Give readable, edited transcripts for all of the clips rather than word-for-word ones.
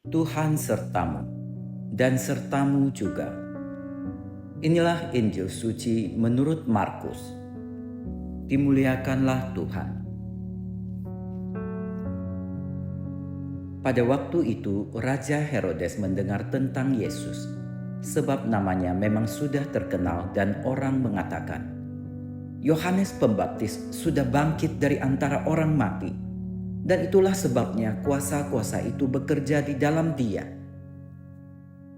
Tuhan sertamu, dan sertamu juga. Inilah Injil suci menurut Markus. Dimuliakanlah Tuhan. Pada waktu itu, Raja Herodes mendengar tentang Yesus, sebab namanya memang sudah terkenal dan orang mengatakan, Yohanes Pembaptis sudah bangkit dari antara orang mati. Dan itulah sebabnya kuasa-kuasa itu bekerja di dalam dia.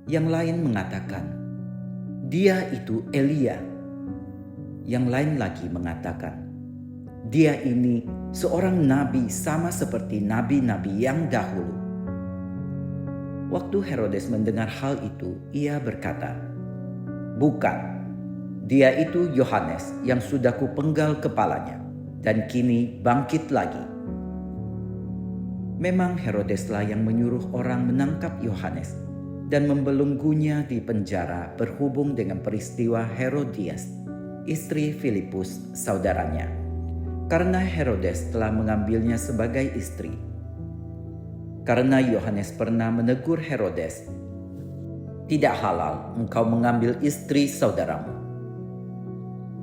Yang lain mengatakan, dia itu Elia. Yang lain lagi mengatakan, dia ini seorang nabi sama seperti nabi-nabi yang dahulu. Waktu Herodes mendengar hal itu, ia berkata, bukan, dia itu Yohanes yang sudah kupenggal kepalanya, dan kini bangkit lagi. Memang Herodeslah yang menyuruh orang menangkap Yohanes dan membelenggunya di penjara berhubung dengan peristiwa Herodias, istri Filipus saudaranya, karena Herodes telah mengambilnya sebagai istri. Karena Yohanes pernah menegur Herodes, tidak halal engkau mengambil istri saudaramu.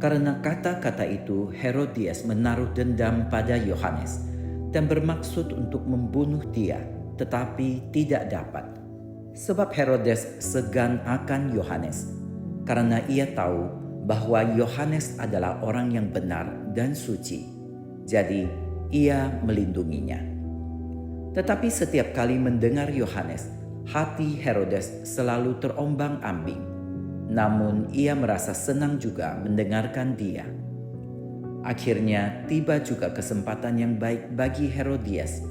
Karena kata-kata itu Herodias menaruh dendam pada Yohanes dan bermaksud untuk membunuh dia, tetapi tidak dapat. Sebab Herodes segan akan Yohanes, karena ia tahu bahwa Yohanes adalah orang yang benar dan suci. Jadi ia melindunginya. Tetapi setiap kali mendengar Yohanes, hati Herodes selalu terombang-ambing. Namun ia merasa senang juga mendengarkan dia. Akhirnya tiba juga kesempatan yang baik bagi Herodias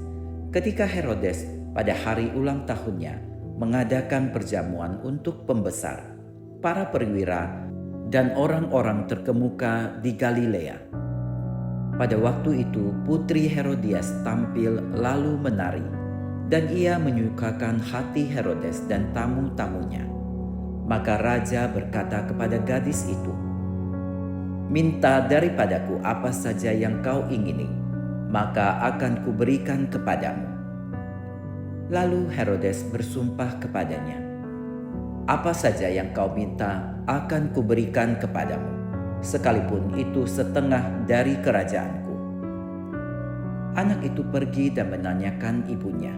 ketika Herodes pada hari ulang tahunnya mengadakan perjamuan untuk pembesar, para perwira, dan orang-orang terkemuka di Galilea. Pada waktu itu putri Herodias tampil lalu menari, dan ia menyukakan hati Herodes dan tamu-tamunya. Maka raja berkata kepada gadis itu, minta daripadaku apa saja yang kau ingini, maka akan kuberikan kepadamu. Lalu Herodes bersumpah kepadanya, apa saja yang kau minta akan kuberikan kepadamu, sekalipun itu setengah dari kerajaanku. Anak itu pergi dan menanyakan ibunya,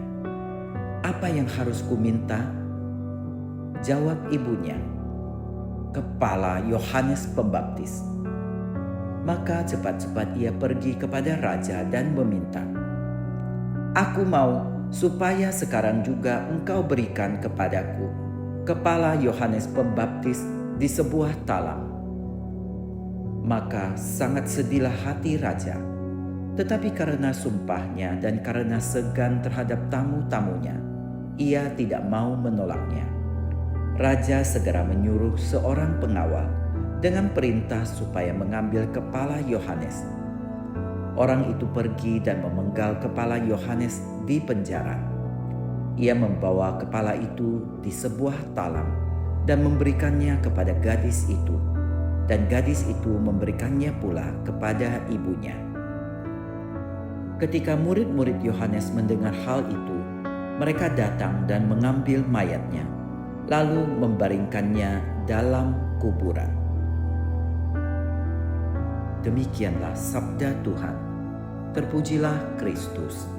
apa yang harus kuminta? Jawab ibunya, kepala Yohanes Pembaptis. Maka cepat-cepat ia pergi kepada raja dan meminta, aku mau supaya sekarang juga engkau berikan kepadaku kepala Yohanes Pembaptis di sebuah talam. Maka sangat sedihlah hati raja, tetapi karena sumpahnya dan karena segan terhadap tamu-tamunya, ia tidak mau menolaknya. Raja segera menyuruh seorang pengawal dengan perintah supaya mengambil kepala Yohanes. Orang itu pergi dan memenggal kepala Yohanes di penjara. Ia membawa kepala itu di sebuah talam dan memberikannya kepada gadis itu, dan gadis itu memberikannya pula kepada ibunya. Ketika murid-murid Yohanes mendengar hal itu, mereka datang dan mengambil mayatnya, lalu membaringkannya dalam kuburan. Demikianlah sabda Tuhan. Terpujilah Kristus.